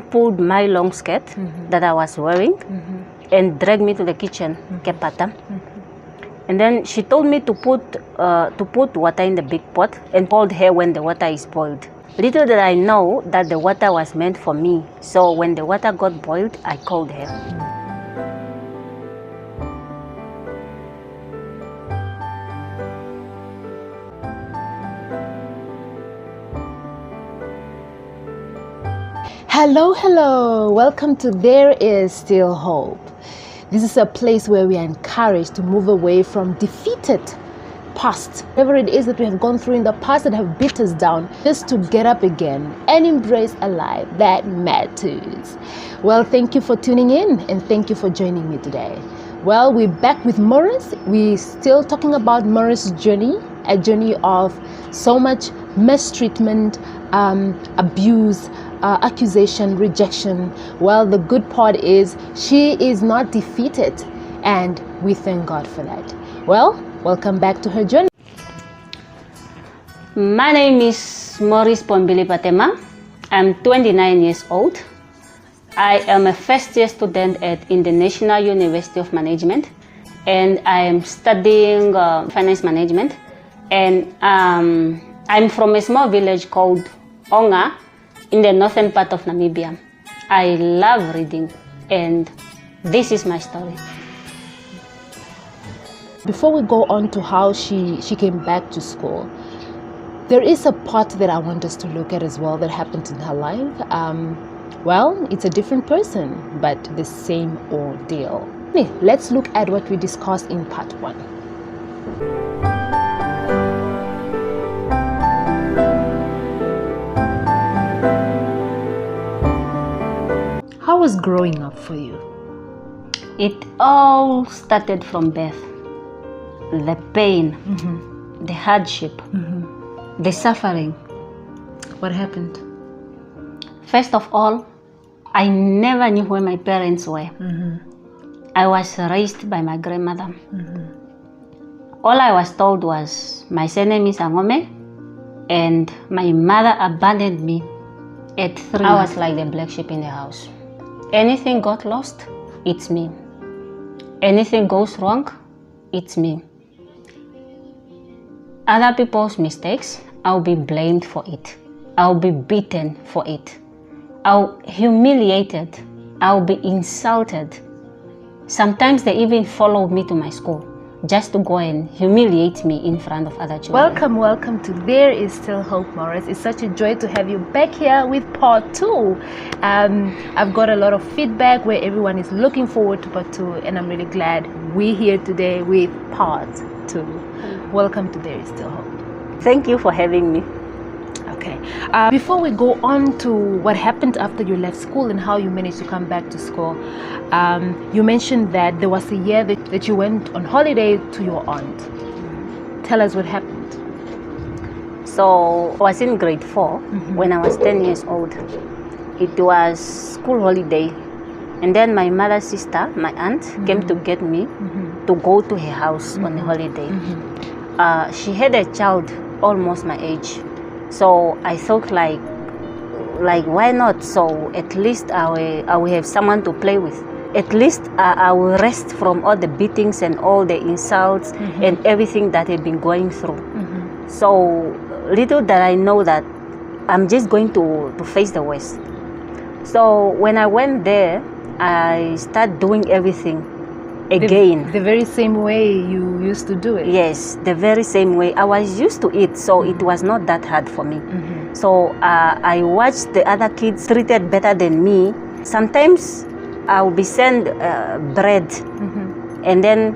pulled my long skirt that I was wearing and dragged me to the kitchen, kepata. And then she told me to put water in the big pot and hold her when the water is boiled. Little did I know that the water was meant for me. So when the water got boiled, I called her. Hello, welcome to There Is Still Hope. This is a place where we are encouraged to move away from defeated past, whatever it is that we have gone through in the past that have beat us down, just to get up again and embrace a life that matters. Well, thank you for tuning in and thank you for joining me today. Well, we're back with Maurice. We're still talking about Maurice's journey, a journey of so much mistreatment, abuse, accusation, rejection. Well, the good part is she is not defeated, and we thank God for that. Well, welcome back to her journey. My name is Maurice Pombili Patema. I'm 29 years old. I am a first-year student at International University of Management, and I am studying finance management. And I'm from a small village called Onga in the northern part of Namibia. I love reading, and this is my story. Before we go on to how she came back to school, there is a part that I want us to look at as well that happened in her life. Well, it's a different person, but the same ordeal. Let's look at what we discussed in part 1. How was growing up for you? It all started from birth. The pain, the hardship, the suffering. What happened? First of all, I never knew where my parents were. I was raised by my grandmother. All I was told was my surname is Angome, and my mother abandoned me at 3. I was like the black sheep in the house. Anything got lost, it's me. Anything goes wrong, it's me. Other people's mistakes, I'll be blamed for it. I'll be beaten for it. I'll be humiliated. I'll be insulted. Sometimes they even followed me to my school just to go and humiliate me in front of other children. Welcome to There Is Still Hope, Maurice. It's such a joy to have you back here with part 2. I've got a lot of feedback where everyone is looking forward to part 2, and I'm really glad we're here today with part 2. Welcome to There Is Still Hope. Thank you for having me. Okay. Before we go on to what happened after you left school and how you managed to come back to school, you mentioned that there was a year that you went on holiday to your aunt. Tell us what happened. So I was in grade 4 when I was 10 years old. It was school holiday. And then my mother's sister, my aunt, came to get me to go to her house on the holiday. She had a child almost my age. So I thought like why not? So at least I will have someone to play with. At least I will rest from all the beatings and all the insults and everything that I've been going through. So little that I know that I'm just going to face the worst. So when I went there, I started doing everything again. The very same way you used to do it? Yes, the very same way. I was used to it, so it was not that hard for me. So I watched the other kids treated better than me. Sometimes I will be sent bread, and then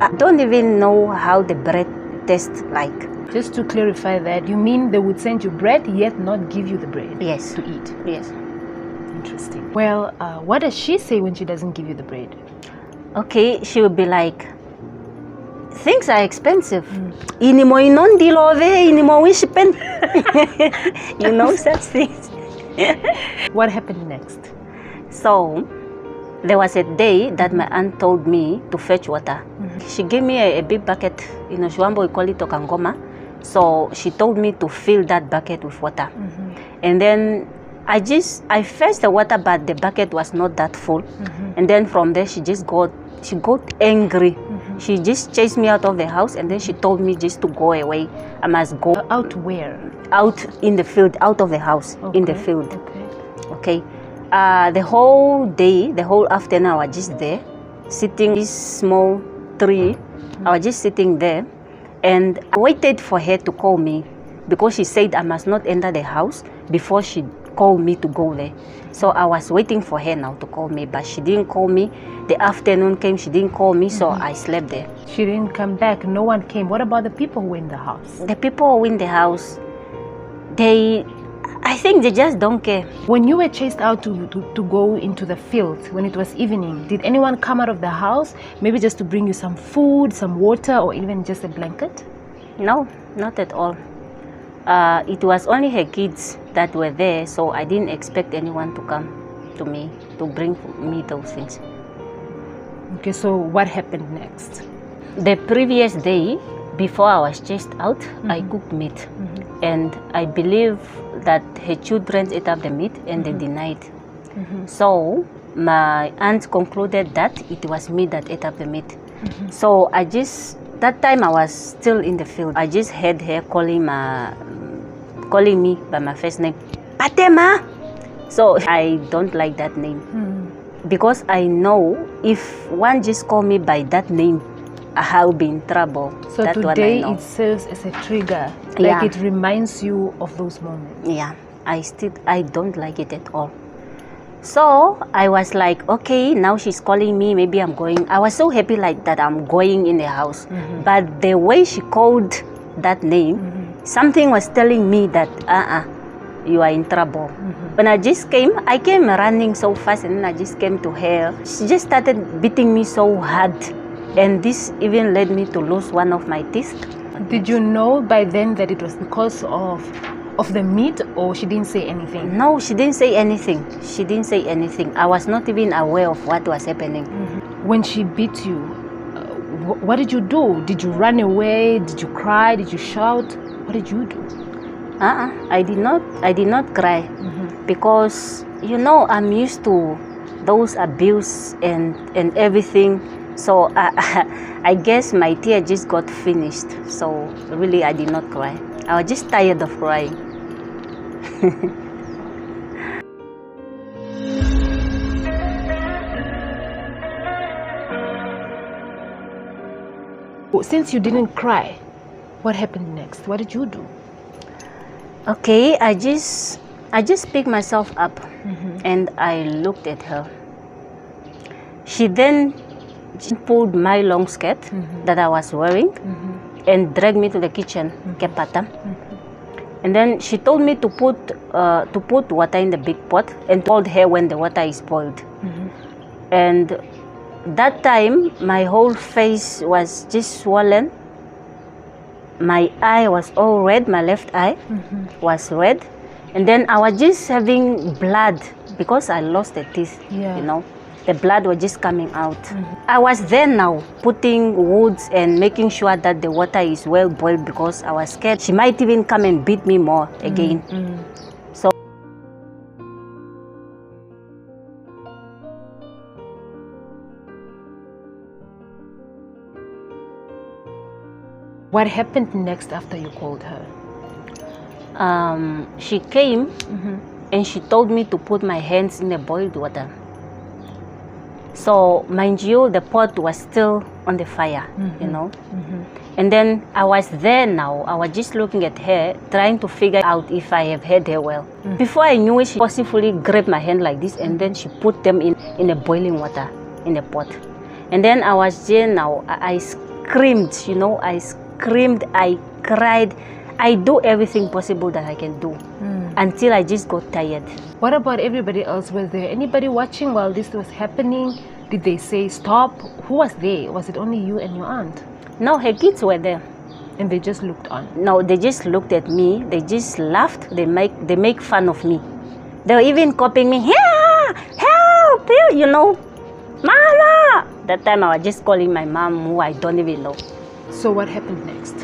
I don't even know how the bread tastes like. Just to clarify that, you mean they would send you bread yet not give you the bread? Yes. To eat? Yes. Interesting. Well, what does she say when she doesn't give you the bread? Okay, she would be like, things are expensive. Inimo inondi love, inimo wishipen. You know such things. What happened next? So there was a day that my aunt told me to fetch water. She gave me a big bucket. In Oshuambo we call it Okangoma. So she told me to fill that bucket with water. And then I fetched the water, but the bucket was not that full. And then from there, she got angry. She just chased me out of the house, and then she told me just to go away. I must go. Out where? Out in the field, out of the house, in the field. Okay. The whole day, the whole afternoon, I was just there, sitting in this small tree. I was just sitting there, and I waited for her to call me, because she said I must not enter the house before she called me to go there. So I was waiting for her now to call me, but she didn't call me. The afternoon came, she didn't call me, so I slept there. She didn't come back, no one came. What about the people who were in the house? The people who were in the house, I think they just don't care. When you were chased out to go into the field, when it was evening, did anyone come out of the house, maybe just to bring you some food, some water, or even just a blanket? No, not at all. It was only her kids that were there, so I didn't expect anyone to come to me to bring me those things. Okay, so what happened next? The previous day, before I was chased out, I cooked meat. And I believe that her children ate up the meat, and they denied. So my aunt concluded that it was me that ate up the meat. So that time I was still in the field. I just heard her calling me by my first name, Patema. So I don't like that name, because I know if one just call me by that name, I'll be in trouble. So that's today it serves as a trigger, like it reminds you of those moments. Yeah, I don't like it at all. So I was like, okay, now she's calling me, maybe I'm going. I was so happy like that I'm going in the house. But the way she called that name, something was telling me that, you are in trouble. When I came running so fast, and then I just came to her. She just started beating me so hard. And this even led me to lose one of my teeth. Did you know by then that it was because of the meat, or she didn't say anything? No, she didn't say anything. She didn't say anything. I was not even aware of what was happening. When she beat you, what did you do? Did you run away? Did you cry? Did you shout? What did you do? I did not cry, because I'm used to those abuse and everything. So I guess my tear just got finished. So really, I did not cry. I was just tired of crying. Since you didn't cry, what happened next? What did you do? Okay, I just picked myself up, and I looked at her. She then pulled my long skirt that I was wearing and dragged me to the kitchen, Kepata. And then she told me to put water in the big pot and told her when the water is boiled. And that time, my whole face was just swollen. My eye was all red, my left eye was red. And then I was just having blood because I lost the teeth, The blood was just coming out. I was there now, putting woods and making sure that the water is well boiled, because I was scared she might even come and beat me more again. So what happened next after you called her? She came and she told me to put my hands in the boiled water. So, mind you, the pot was still on the fire, And then I was there now. I was just looking at her, trying to figure out if I have heard her well. Before I knew it, she forcefully grabbed my hand like this, and then she put them in the boiling water, in the pot. And then I was there now. I screamed, I screamed, I cried. I do everything possible that I can do until I just got tired. What about everybody else? Was there anybody watching while this was happening? Did they say stop? Who was there? Was it only you and your aunt? No, her kids were there. And they just looked on? No, they just looked at me. They just laughed. They make fun of me. They were even copying me. Help! Mama! That time I was just calling my mom, who I don't even know. So what happened next?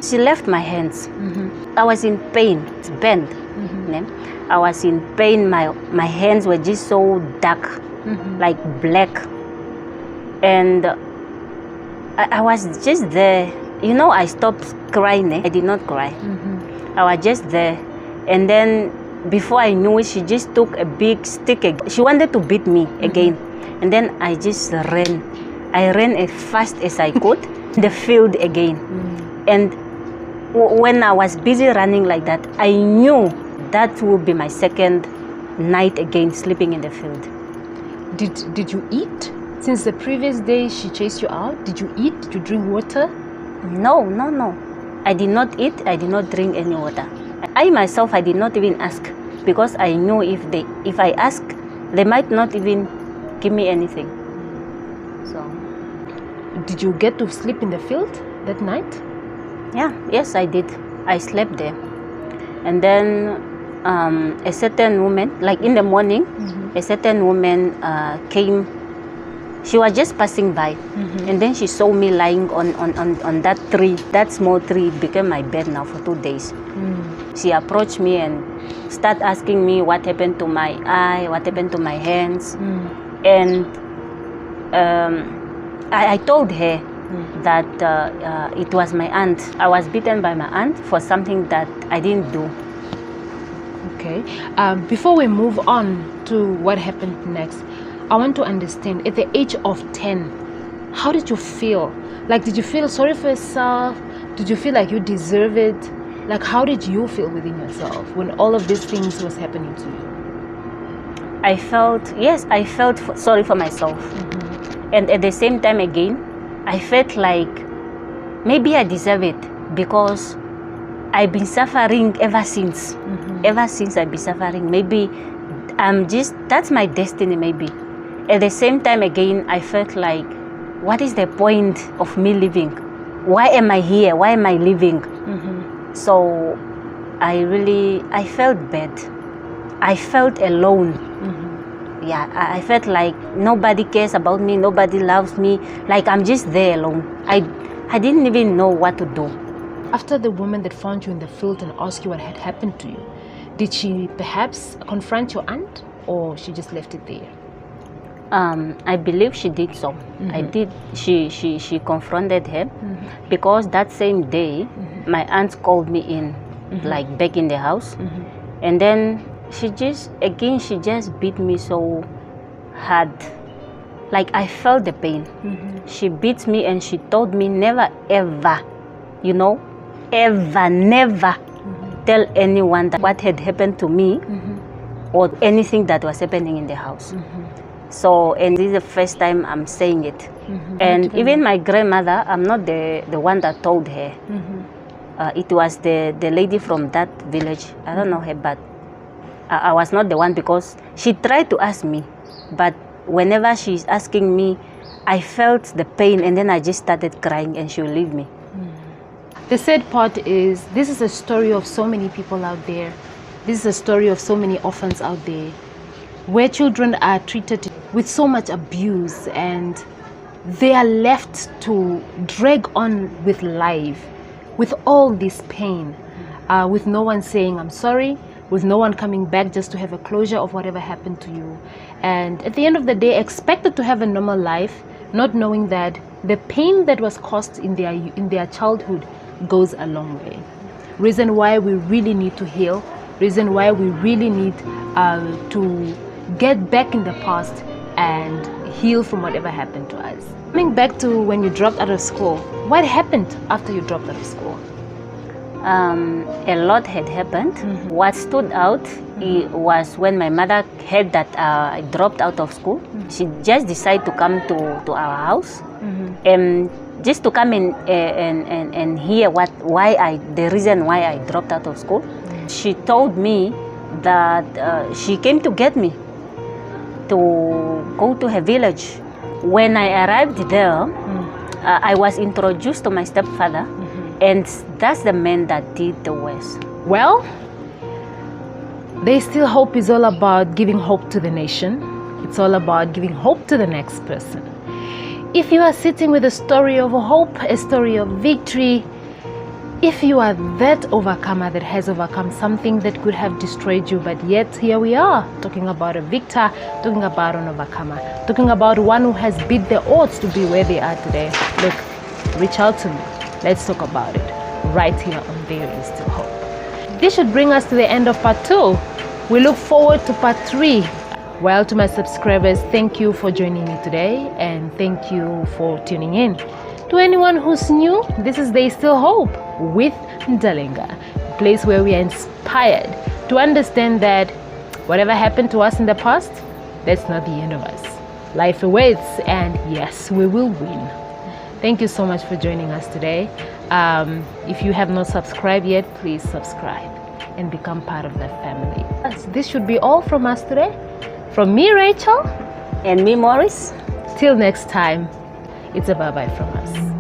She left my hands. I was in pain. It's bent. I was in pain. My hands were just so dark, like black. And I was just there. You know, I stopped crying. I did not cry. I was just there. And then before I knew it, she just took a big stick. She wanted to beat me again. And then I just ran. I ran as fast as I could in the field again. And when I was busy running like that, I knew that would be my second night again sleeping in the field. Did you eat? Since the previous day she chased you out, did you eat? Did you drink water? No. I did not eat. I did not drink any water. I myself, I did not even ask, because I knew if I ask, they might not even give me anything. So, did you get to sleep in the field that night? Yes, I did. I slept there. And then a certain woman, like in the morning, a certain woman came. She was just passing by, and then she saw me lying on that tree. That small tree became my bed now for 2 days. She approached me and started asking me what happened to my eye, what happened to my hands. And I told her that it was my aunt. I was beaten by my aunt for something that I didn't do. Okay. Before we move on to what happened next, I want to understand, at the age of 10, how did you feel? Like, did you feel sorry for yourself? Did you feel like you deserve it? Like, how did you feel within yourself when all of these things was happening to you? I felt sorry for myself. And at the same time again, I felt like maybe I deserve it, because I've been suffering ever since. Ever since I've been suffering. Maybe that's my destiny maybe. At the same time again, I felt like, what is the point of me living? Why am I here? Why am I living? So I felt bad. I felt alone. I felt like nobody cares about me, nobody loves me, like I'm just there alone. I didn't even know what to do. After the woman that found you in the field and asked you what had happened to you, did she perhaps confront your aunt, or she just left it there? I believe she did so. I did. She confronted her, because that same day, my aunt called me in, like back in the house, and then she just beat me so hard. Like, I felt the pain. She beat me and she told me never ever, never tell anyone that what had happened to me or anything that was happening in the house. So, and this is the first time I'm saying it. And even my grandmother, I'm not the one that told her. It was the lady from that village. I don't know her, but I was not the one, because she tried to ask me. But whenever she's asking me, I felt the pain, and then I just started crying, and she will leave me. The sad part is, this is a story of so many people out there. This is a story of so many orphans out there, where children are treated with so much abuse, and they are left to drag on with life, with all this pain, with no one saying I'm sorry, with no one coming back just to have a closure of whatever happened to you. And at the end of the day, expected to have a normal life, not knowing that the pain that was caused in their childhood goes a long way. Reason why we really need to heal, reason why we really need to get back in the past and heal from whatever happened to us. Coming back to when you dropped out of school, what happened after you dropped out of school? A lot had happened. What stood out was when my mother heard that I dropped out of school. She just decided to come to our house, and just to come and hear the reason why I dropped out of school. She told me that she came to get me to go to her village. When I arrived there, I was introduced to my stepfather, and that's the man that did the worst. Well, There's Still Hope is all about giving hope to the nation. It's all about giving hope to the next person. If you are sitting with a story of hope, a story of victory, If you are that overcomer that has overcome something that could have destroyed you, but yet here we are talking about a victor, talking about an overcomer, talking about one who has beat the odds to be where they are today. Look, reach out to me. Let's talk about it right here on There Is Still Hope. This should bring us to the end of part 2. We look forward to part 3. Well, to my subscribers, thank you for joining me today, and thank you for tuning in. To anyone who's new, this is There Is Still Hope with Ndalinga, a place where we are inspired to understand that whatever happened to us in the past, that's not the end of us. Life awaits, and yes, we will win. Thank you so much for joining us today. If you have not subscribed yet, please subscribe and become part of the family. This should be all from us today. From me, Rachel. And me, Maurice. Till next time, it's a bye-bye from us.